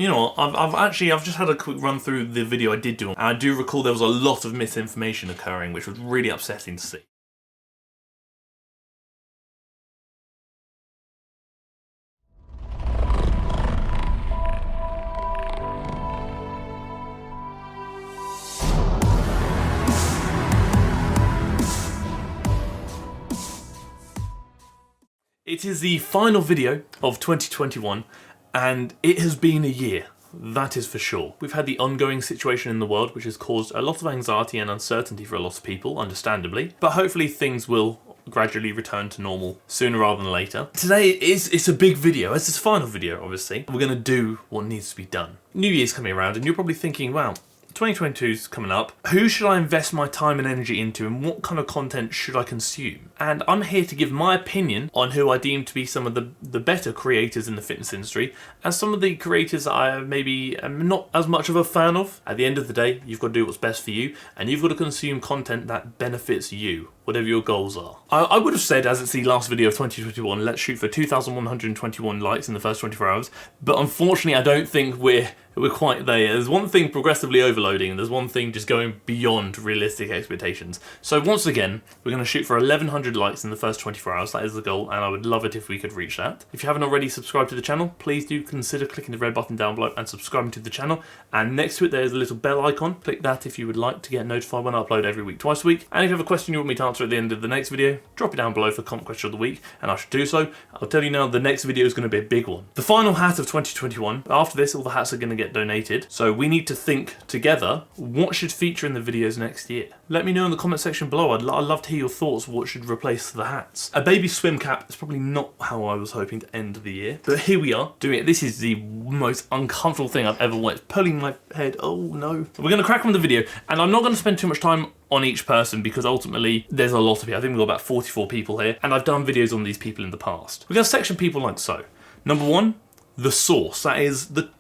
You know what, I've just had a quick run through the video I did do, and I do recall there was a lot of misinformation occurring, which was really upsetting to see. It is the final video of 2021, and it has been a year, that is for sure. We've had the ongoing situation in the world, which has caused a lot of anxiety and uncertainty for a lot of people, understandably, but hopefully things will gradually return to normal sooner rather than later. Today it's a big video, it's this final video obviously. We're going to do what needs to be done. New Year's coming around and you're probably thinking, wow, 2022 is coming up. Who should I invest my time and energy into, and what kind of content should I consume? And I'm here to give my opinion on who I deem to be some of the better creators in the fitness industry, and some of the creators that I maybe am not as much of a fan of. At the end of the day, you've got to do what's best for you, and you've got to consume content that benefits you, whatever your goals are. I would have said, as it's the last video of 2021, let's shoot for 2,121 likes in the first 24 hours, but unfortunately I don't think we're quite there. There's one thing progressively overloading, and there's one thing just going beyond realistic expectations. So once again, we're going to shoot for 1,100 likes in the first 24 hours. That is the goal, and I would love it if we could reach that. If you haven't already subscribed to the channel, please do consider clicking the red button down below and subscribing to the channel. And next to it, there's a little bell icon. Click that if you would like to get notified when I upload every week, twice a week. And if you have a question you want me to answer at the end of the next video, drop it down below for comment question of the week, and I should do so. I'll tell you now, the next video is going to be a big one. The final hat of 2021. After this, all the hats are going to get donated. So we need to think together what should feature in the videos next year. Let me know in the comment section below. I'd love to hear your thoughts. What should replace the hats? A baby swim cap is probably not how I was hoping to end the year, but here we are doing it. This is the most uncomfortable thing I've ever watched. Pulling my head. Oh no. We're going to crack on with the video, and I'm not going to spend too much time on each person because ultimately there's a lot of people. I think we've got about 44 people here, and I've done videos on these people in the past. We're going to section people like so. Number one, the source. That is the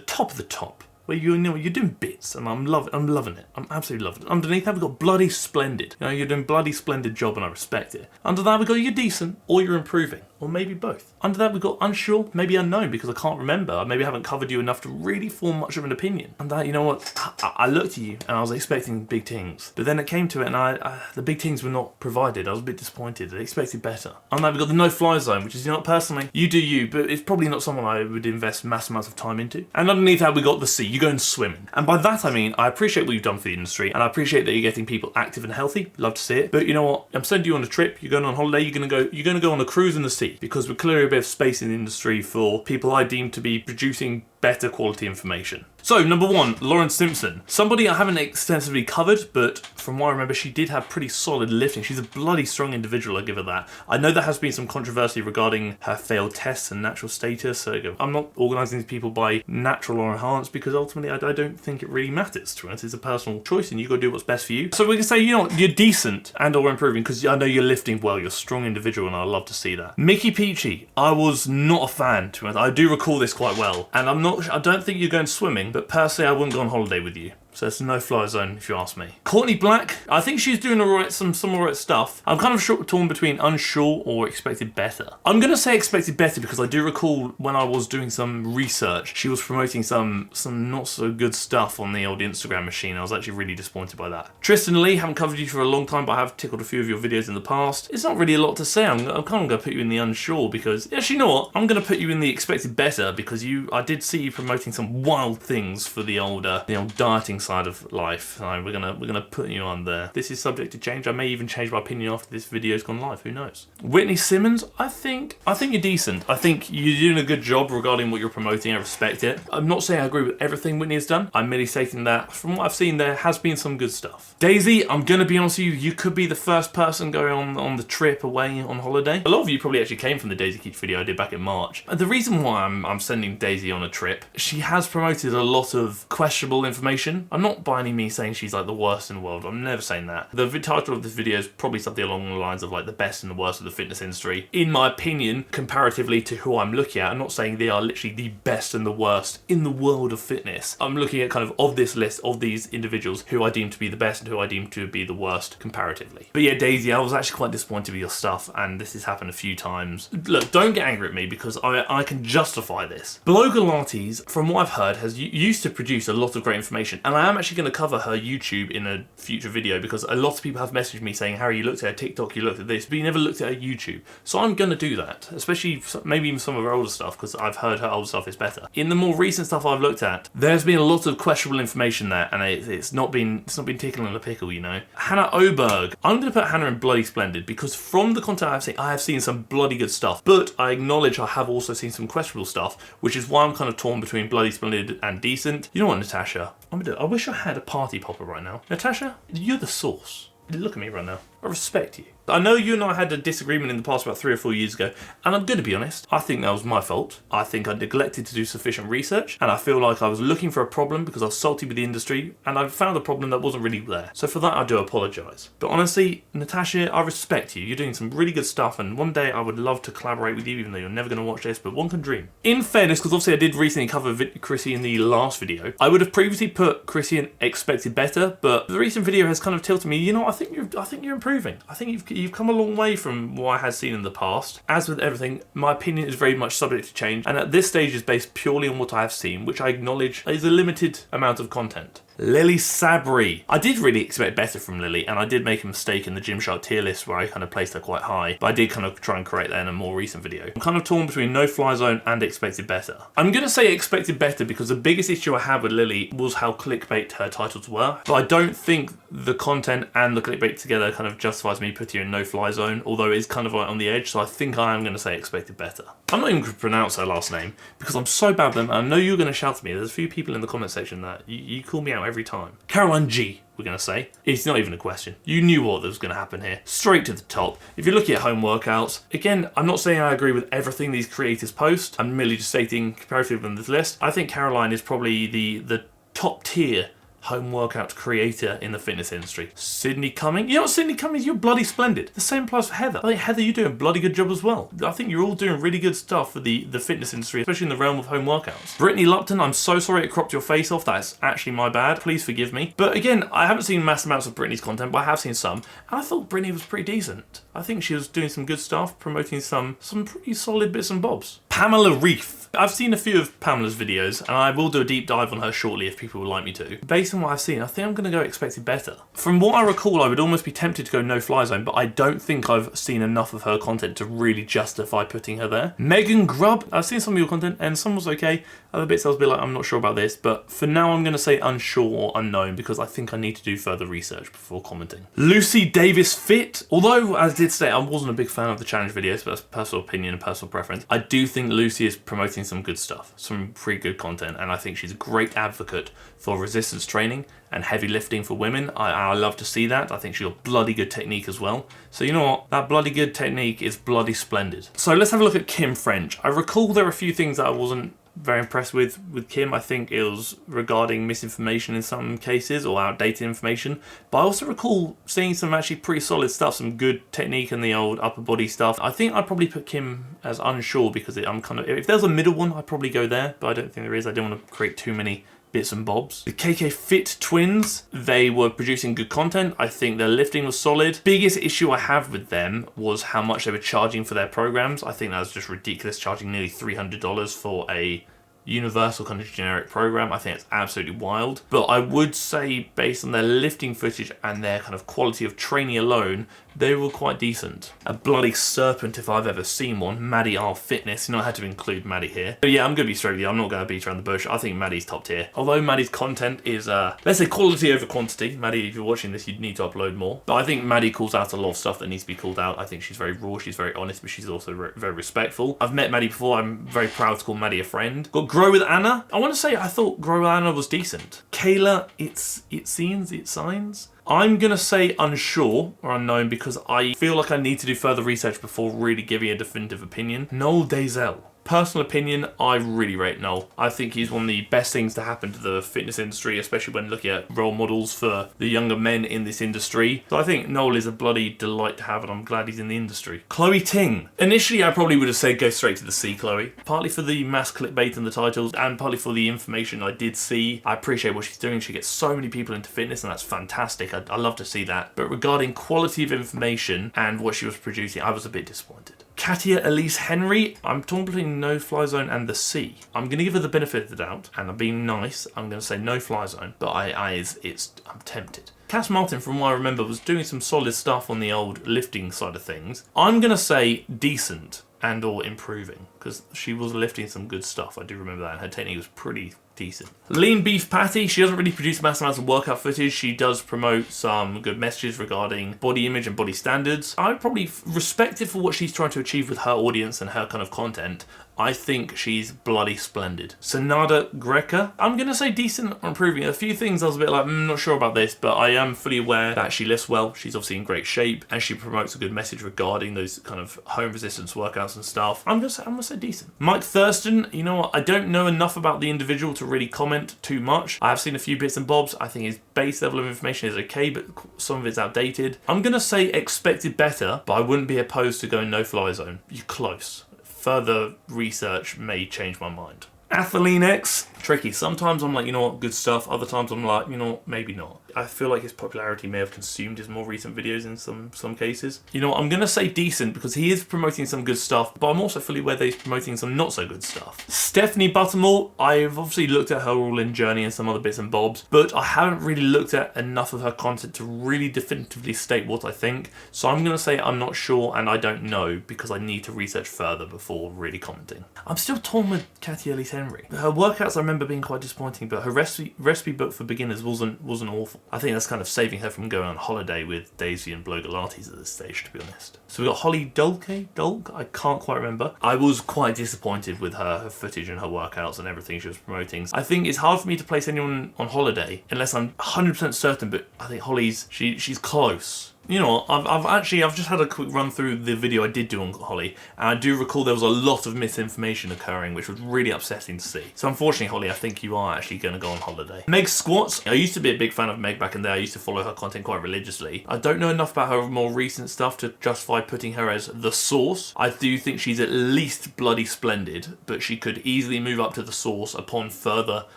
top of the top, where you know you're doing bits, and I'm loving it. I'm absolutely loving it. Underneath that we've got bloody splendid. You know, you're doing bloody splendid job, and I respect it. Under that we've got you're decent, or you're improving, or maybe both. Under that we've got unsure, maybe unknown, because I can't remember. Maybe I haven't covered you enough to really form much of an opinion. And that, you know what, I looked at you and I was expecting big things, but then it came to it, and the big things were not provided. I was a bit disappointed. I expected better. Under that we've got the no-fly zone, which is, you know, personally, you do you, but it's probably not someone I would invest mass amounts of time into. And underneath that we got the sea. You go and swimming, and by that I mean I appreciate what you've done for the industry, and I appreciate that you're getting people active and healthy. Love to see it. But you know what? I'm sending you on a trip. You're going on holiday. You're going to go on a cruise in the sea, because we're clearly a bit of space in the industry for people I deem to be producing better quality information. So, number one, Lauren Simpson. Somebody I haven't extensively covered, but from what I remember, she did have pretty solid lifting. She's a bloody strong individual, I give her that. I know there has been some controversy regarding her failed tests and natural status, so I'm not organising these people by natural or enhanced, because ultimately I don't think it really matters to us. It's a personal choice, and you've got to do what's best for you. So we can say, you know what, you're decent and or improving, because I know you're lifting well, you're a strong individual, and I love to see that. Michie Peachie, I was not a fan, to be honest. I do recall this quite well, and I don't think you're going swimming, but personally I wouldn't go on holiday with you. So it's a no-fly zone if you ask me. Courtney Black, I think she's doing some alright stuff. I'm kind of torn between unsure or expected better. I'm going to say expected better because I do recall when I was doing some research, she was promoting some not so good stuff on the old Instagram machine. I was actually really disappointed by that. Tristyn Lee, haven't covered you for a long time, but I have tickled a few of your videos in the past. It's not really a lot to say. I'm kind of going to put you in the unsure because, actually, you know what? I'm going to put you in the expected better because I did see you promoting some wild things for the old dieting side of life. So we're gonna put you on there. This is subject to change. I may even change my opinion after this video's gone live. Who knows? Whitney Simmons, I think you're decent. I think you're doing a good job regarding what you're promoting. I respect it. I'm not saying I agree with everything Whitney has done. I'm merely stating that from what I've seen, there has been some good stuff. Daisy, I'm gonna be honest with you. You could be the first person going on the trip away on holiday. A lot of you probably actually came from the Daisy Keech video I did back in March. The reason why I'm sending Daisy on a trip, she has promoted a lot of questionable information. I'm not by any means saying she's like the worst in the world. I'm never saying that. The title of this video is probably something along the lines of like the best and the worst of the fitness industry. In my opinion, comparatively to who I'm looking at, I'm not saying they are literally the best and the worst in the world of fitness. I'm looking at kind of this list of these individuals who I deem to be the best and who I deem to be the worst comparatively. But yeah, Daisy, I was actually quite disappointed with your stuff, and this has happened a few times. Look, don't get angry at me because I can justify this. Blogilates, from what I've heard, has used to produce a lot of great information, and I am actually going to cover her YouTube in a future video because a lot of people have messaged me saying, Harry, you looked at her TikTok, you looked at this, but you never looked at her YouTube. So I'm going to do that, especially maybe even some of her older stuff, because I've heard her older stuff is better. In the more recent stuff I've looked at, there's been a lot of questionable information there, and it's not been tickling the pickle, you know. Hanna Oberg. I'm going to put Hanna in bloody splendid because from the content I have seen some bloody good stuff, but I acknowledge I have also seen some questionable stuff, which is why I'm kind of torn between bloody splendid and decent. You know what, Natacha? I wish I had a party popper right now. Natacha, you're the source. Look at me right now. I respect you. I know you and I had a disagreement in the past about 3 or 4 years ago, and I'm going to be honest, I think that was my fault. I think I neglected to do sufficient research, and I feel like I was looking for a problem because I was salty with the industry, and I found a problem that wasn't really there. So for that, I do apologise. But honestly, Natacha, I respect you. You're doing some really good stuff, and one day I would love to collaborate with you, even though you're never going to watch this, but one can dream. In fairness, because obviously I did recently cover Krissy in the last video, I would have previously put Krissy in expected better, but the recent video has kind of tilted me. You know, I think you're improving. I think you've come a long way from what I had seen in the past. As with everything, my opinion is very much subject to change, and at this stage is based purely on what I have seen, which I acknowledge is a limited amount of content. Lilly Sabri. I did really expect better from Lilly, and I did make a mistake in the Gymshark tier list where I kind of placed her quite high, but I did kind of try and correct that in a more recent video. I'm kind of torn between no fly zone and expected better. I'm going to say expected better because the biggest issue I had with Lilly was how clickbait her titles were, but I don't think the content and the clickbait together kind of justifies me putting her in no fly zone, although it is kind of like on the edge, so I think I am going to say expected better. I'm not even going to pronounce her last name because I'm so bad with them, and I know you're going to shout at me. There's a few people in the comment section that you call me out every time. Caroline G, we're going to say. It's not even a question. You knew what was going to happen here. Straight to the top. If you're looking at home workouts, again, I'm not saying I agree with everything these creators post. I'm merely just stating comparatively on this list. I think Caroline is probably the top tier home workout creator in the fitness industry. Sydney Cummings. You know what, Sydney Cummings, you're bloody splendid. The same applies for Heather. I think Heather, you're doing a bloody good job as well. I think you're all doing really good stuff for the fitness industry, especially in the realm of home workouts. Brittany Lupton, I'm so sorry it cropped your face off. That's actually my bad. Please forgive me. But again, I haven't seen mass amounts of Brittany's content, but I have seen some. And I thought Brittany was pretty decent. I think she was doing some good stuff, promoting some pretty solid bits and bobs. Pamela Reif. I've seen a few of Pamela's videos, and I will do a deep dive on her shortly if people would like me to. Based on what I've seen, I think I'm going to go expected better. From what I recall, I would almost be tempted to go no fly zone, but I don't think I've seen enough of her content to really justify putting her there. Meggan Grubb. I've seen some of your content, and some was okay. Other bits I was a bit like, I'm not sure about this, but for now I'm going to say unsure or unknown because I think I need to do further research before commenting. Lucy Davis Fit. Although, as I did say, I wasn't a big fan of the challenge videos, but that's personal opinion and personal preference. I do think Lucy is promoting some good stuff, some pretty good content, and I think she's a great advocate for resistance training and heavy lifting for women. I love to see that. I think she's got bloody good technique as well. So you know what? That bloody good technique is bloody splendid. So let's have a look at Kim French. I recall there were a few things that I wasn't very impressed with Kim. I think it was regarding misinformation in some cases or outdated information, but I also recall seeing some actually pretty solid stuff, some good technique in the old upper body stuff. I think I'd probably put Kim as unsure because I'm kind of, if there's a middle one, I'd probably go there, but I don't think there is. I don't want to create too many bits and bobs. The KK Fit twins, they were producing good content. I think their lifting was solid. Biggest issue I have with them was how much they were charging for their programs. I think that was just ridiculous, charging nearly $300 for a universal kind of generic program. I think it's absolutely wild. But I would say based on their lifting footage and their kind of quality of training alone, they were quite decent. A bloody serpent if I've ever seen one. MaddyRFitness. You know, I had to include Maddie here. But yeah, I'm going to be straight with you. I'm not going to beat around the bush. I think Maddie's top tier. Although Maddie's content is, let's say quality over quantity. Maddie, if you're watching this, you'd need to upload more. But I think Maddie calls out a lot of stuff that needs to be called out. I think she's very raw. She's very honest, but she's also very respectful. I've met Maddie before. I'm very proud to call Maddie a friend. Got Grow with Anna. I want to say I thought Grow with Anna was decent. Kayla Itsines. I'm going to say unsure or unknown because I feel like I need to do further research before really giving a definitive opinion. Noel Deyzel. Personal opinion, I really rate Noel. I think he's one of the best things to happen to the fitness industry, especially when looking at role models for the younger men in this industry. So I think Noel is a bloody delight to have, and I'm glad he's in the industry. Chloe Ting. Initially, I probably would have said go straight to the C, Chloe. Partly for the mass clickbait and the titles, and partly for the information I did see. I appreciate what she's doing. She gets so many people into fitness, and that's fantastic. I love to see that. But regarding quality of information and what she was producing, I was a bit disappointed. Katya Elise Henry, I'm torn between No Fly Zone and the C. I'm going to give her the benefit of the doubt, and I'm being nice. I'm going to say No Fly Zone, but I'm tempted. Cass Martin, from what I remember, was doing some solid stuff on the old lifting side of things. I'm going to say decent and or improving, because she was lifting some good stuff. I do remember that, and her technique was pretty decent. Lean Beef Patty, she doesn't really produce mass amounts of workout footage. She does promote some good messages regarding body image and body standards. I probably respect it for what she's trying to achieve with her audience and her kind of content. I think she's bloody splendid. Senada Greca, I'm going to say decent or improving. A few things I was a bit like, not sure about this, but I am fully aware that she lifts well. She's obviously in great shape, and she promotes a good message regarding those kind of home resistance workouts and stuff. I'm gonna say decent. Mike Thurston, you know what? I don't know enough about the individual to really comment too much. I have seen a few bits and bobs. I think his base level of information is okay, but some of it's outdated. I'm going to say expected better, but I wouldn't be opposed to going No Fly Zone. You're close. Further research may change my mind. Athlean-X, tricky. Sometimes I'm like, you know what, good stuff. Other times I'm like, you know what, maybe not. I feel like his popularity may have consumed his more recent videos in some cases. You know what, I'm going to say decent because he is promoting some good stuff, but I'm also fully aware that he's promoting some not so good stuff. Stephanie Buttermore, I've obviously looked at her all-in journey and some other bits and bobs, but I haven't really looked at enough of her content to really definitively state what I think. So I'm going to say I'm not sure and I don't know because I need to research further before really commenting. I'm still torn with Katya Elise Henry. Her workouts I remember being quite disappointing, but her recipe book for beginners wasn't awful. I think that's kind of saving her from going on holiday with Daisy and Blogilates at this stage, to be honest. So we got Holly Dolke, I can't quite remember. I was quite disappointed with her footage and her workouts and everything she was promoting. I think it's hard for me to place anyone on holiday unless I'm 100% certain, but I think Holly's, she's close. You know, I've just had a quick run through the video I did do on Holly, and I do recall there was a lot of misinformation occurring, which was really upsetting to see. So unfortunately, Holly, I think you are actually going to go on holiday. Meg Squats, I used to be a big fan of Meg back in there. I used to follow her content quite religiously. I don't know enough about her more recent stuff to justify putting her as the source. I do think she's at least bloody splendid, but she could easily move up to the source upon further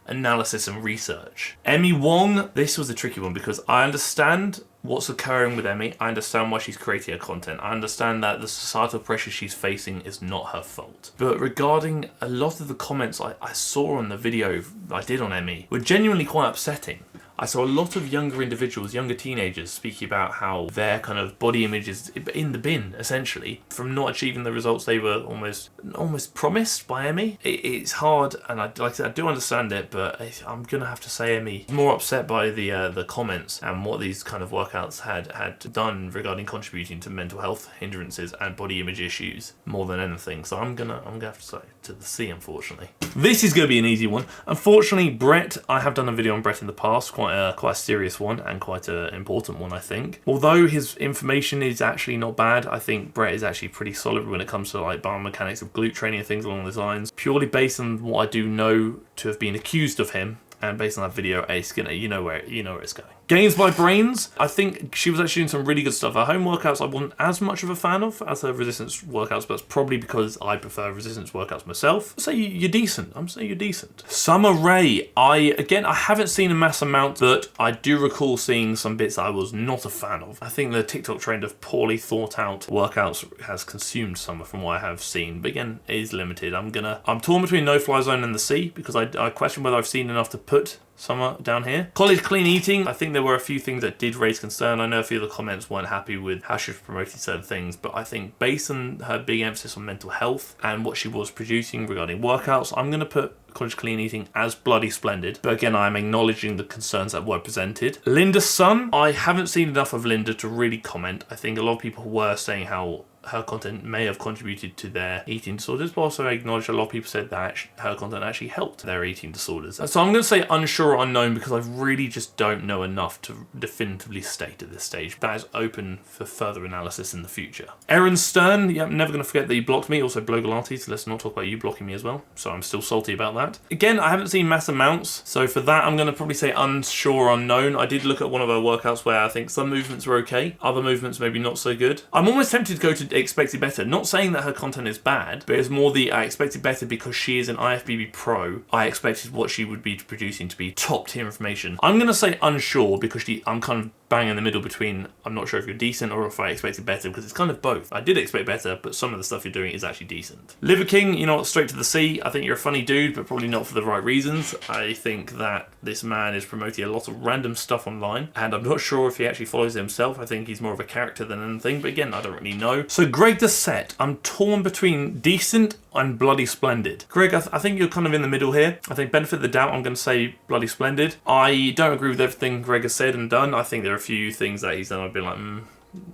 analysis and research. Emi Wong, this was a tricky one because I understand what's occurring with Emi. I understand why she's creating her content. I understand that the societal pressure she's facing is not her fault. But regarding a lot of the comments I saw on the video I did on Emi were genuinely quite upsetting. I saw a lot of younger individuals, younger teenagers, speaking about how their kind of body image is in the bin, essentially, from not achieving the results they were almost promised by Emi. It's hard, and like I said, I do understand it, but I'm gonna have to say Emi is more upset by the comments and what these kind of workouts had done regarding contributing to mental health hindrances and body image issues more than anything. So I'm gonna have to say to the C, unfortunately. This is gonna be an easy one. Unfortunately, Bret, I have done a video on Bret in the past, quite a serious one and quite an important one, I think. Although his information is actually not bad, I think Bret is actually pretty solid when it comes to like biomechanics of glute training and things along those lines. Purely based on what I do know to have been accused of him, and based on that video, Ace, you know where it's going. Gains by Brains, I think she was actually doing some really good stuff. Her home workouts I wasn't as much of a fan of as her resistance workouts, but that's probably because I prefer resistance workouts myself. I'll say you're decent. I'm saying you're decent. Sommer Ray, I haven't seen a mass amount, but I do recall seeing some bits I was not a fan of. I think the TikTok trend of poorly thought out workouts has consumed Summer from what I have seen, but again, it is limited. I'm torn between No Fly Zone and the C because I question whether I've seen enough to put Summer down here. College clean eating, I think there were a few things that did raise concern. I know a few of the comments weren't happy with how she was promoting certain things, but I think based on her big emphasis on mental health and what she was producing regarding workouts, I'm going to put conscious clean eating as bloody splendid. But again, I'm acknowledging the concerns that were presented. Linda Sun, I haven't seen enough of Linda to really comment. I think a lot of people were saying how her content may have contributed to their eating disorders, but also I acknowledge a lot of people said that her content actually helped their eating disorders. So I'm going to say unsure or unknown because I really just don't know enough to definitively state at this stage. That is open for further analysis in the future. Erin Stern, yeah, I'm never going to forget that you blocked me. Also Blogilates, let's not talk about you blocking me as well. So I'm still salty about that. Again, I haven't seen mass amounts, so for that I'm going to probably say unsure, unknown. I did look at one of her workouts where I think some movements were okay, other movements maybe not so good. I'm almost tempted to go to expected better. Not saying that her content is bad, but it's more the I expected better because she is an IFBB pro. I expected what she would be producing to be top tier information. I'm going to say unsure because I'm kind of bang in the middle between I'm not sure if you're decent or if I expected better, because it's kind of both. I did expect better, but some of the stuff you're doing is actually decent. Liver King, you know what, straight to the sea. I think you're a funny dude, but probably not for the right reasons. I think that this man is promoting a lot of random stuff online, and I'm not sure if he actually follows it himself. I think he's more of a character than anything, but again, I don't really know. So Greg the Set, I'm torn between decent and bloody splendid. Greg, I think you're kind of in the middle here. I think benefit of the doubt, I'm going to say bloody splendid. I don't agree with everything Greg has said and done. I think there are a few things that he's done I've been like,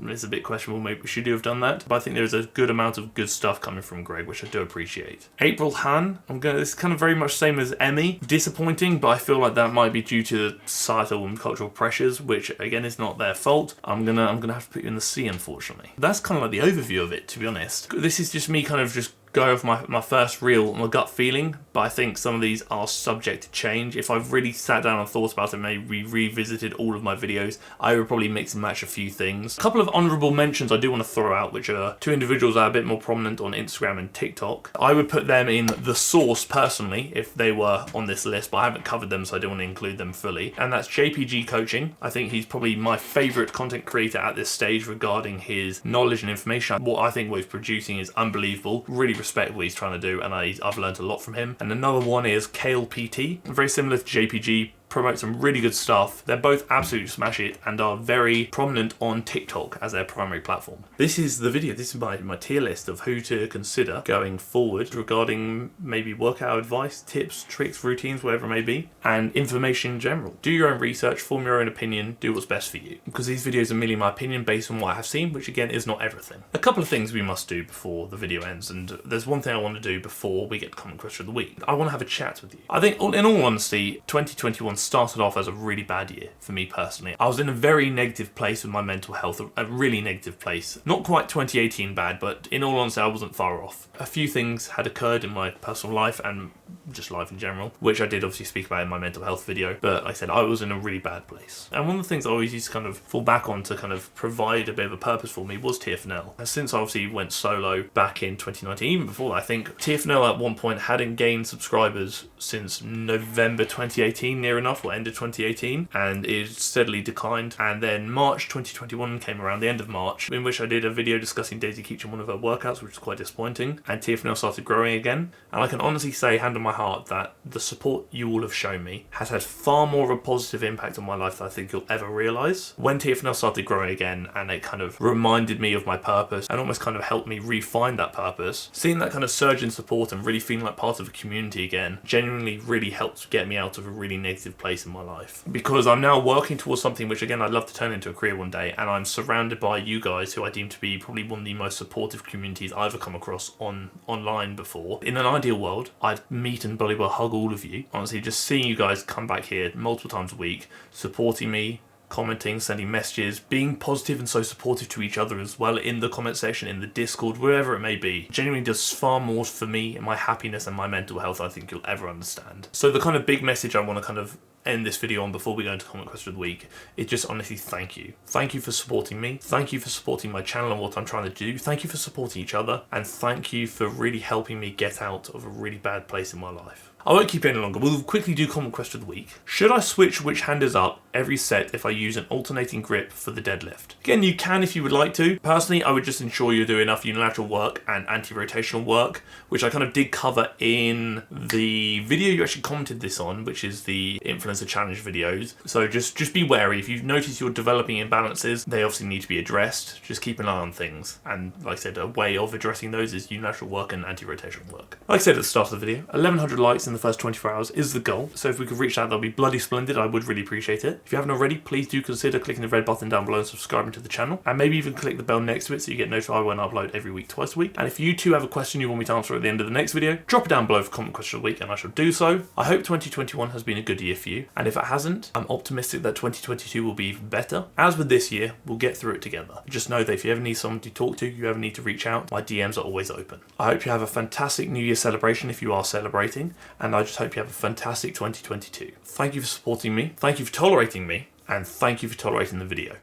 it's a bit questionable, maybe should you have done that? But I think there's a good amount of good stuff coming from Greg, which I do appreciate. April Han, this is kind of very much the same as Emi. Disappointing, but I feel like that might be due to societal and cultural pressures, which again is not their fault. I'm gonna have to put you in the sea, unfortunately. That's kind of like the overview of it, to be honest. This is just me kind of just go with my first my gut feeling, but I think some of these are subject to change. If I've really sat down and thought about it, maybe revisited all of my videos, I would probably mix and match a few things. A couple of honourable mentions I do want to throw out, which are two individuals that are a bit more prominent on Instagram and TikTok. I would put them in the source personally if they were on this list, but I haven't covered them, so I don't want to include them fully. And that's JPG Coaching. I think he's probably my favourite content creator at this stage regarding his knowledge and information. What I think what he's producing is unbelievable. Really respect what he's trying to do, and I've learned a lot from him. And another one is Kale PT, very similar to JPG, promote some really good stuff. They're both absolutely smash it and are very prominent on TikTok as their primary platform. This is the video, this is my tier list of who to consider going forward regarding maybe workout advice, tips, tricks, routines, whatever it may be, and information in general. Do your own research, form your own opinion, do what's best for you. Because these videos are merely my opinion based on what I have seen, which again is not everything. A couple of things we must do before the video ends, and there's one thing I want to do before we get to comment question of the week. I want to have a chat with you. I think in all honesty, 2021 started off as a really bad year for me personally. I was in a very negative place with my mental health, a really negative place. Not quite 2018 bad, but in all honesty, I wasn't far off. A few things had occurred in my personal life and just life in general, which I did obviously speak about in my mental health video, but like I said, I was in a really bad place. And one of the things I always used to kind of fall back on to kind of provide a bit of a purpose for me was TFNL. And since I obviously went solo back in 2019, even before that, I think TFNL at one point hadn't gained subscribers since November 2018, near enough, or end of 2018, and it steadily declined. And then March 2021 came around, the end of March, in which I did a video discussing Daisy Keech and one of her workouts, which was quite disappointing, and TFNL started growing again. And I can honestly say, hand on my heart, that the support you all have shown me has had far more of a positive impact on my life than I think you'll ever realise. When TFNL started growing again, and it kind of reminded me of my purpose and almost kind of helped me refine that purpose, seeing that kind of surge in support and really feeling like part of a community again genuinely really helped get me out of a really negative place in my life. Because I'm now working towards something which again I'd love to turn into a career one day, and I'm surrounded by you guys who I deem to be probably one of the most supportive communities I've ever come across online before. In an ideal world, I'd meet and bloody well hug all of you. Honestly, just seeing you guys come back here multiple times a week, supporting me, commenting, sending messages, being positive and so supportive to each other as well in the comment section, in the Discord, wherever it may be, genuinely does far more for me and my happiness and my mental health I think you'll ever understand. So the kind of big message I want to kind of end this video on before we go into comment question of the week is just honestly thank you. Thank you for supporting me. Thank you for supporting my channel and what I'm trying to do. Thank you for supporting each other. And thank you for really helping me get out of a really bad place in my life. I won't keep it any longer. We'll quickly do comment question of the week. Should I switch which hand is up every set if I use an alternating grip for the deadlift? Again, you can if you would like to. Personally, I would just ensure you do enough unilateral work and anti-rotational work, which I kind of did cover in the video you actually commented this on, which is the influencer challenge videos. So just be wary. If you notice you're developing imbalances, they obviously need to be addressed. Just keep an eye on things. And like I said, a way of addressing those is unilateral work and anti-rotational work. Like I said at the start of the video, 1100 likes in the first 24 hours is the goal. So if we could reach that, that'll be bloody splendid. I would really appreciate it. If you haven't already, please do consider clicking the red button down below and subscribing to the channel. And maybe even click the bell next to it so you get notified when I upload every week, twice a week. And if you too have a question you want me to answer at the end of the next video, drop it down below for comment question of the week and I shall do so. I hope 2021 has been a good year for you. And if it hasn't, I'm optimistic that 2022 will be even better. As with this year, we'll get through it together. Just know that if you ever need someone to talk to, you ever need to reach out, my DMs are always open. I hope you have a fantastic New Year celebration if you are celebrating, and I just hope you have a fantastic 2022. Thank you for supporting me, thank you for tolerating me, and thank you for tolerating the video.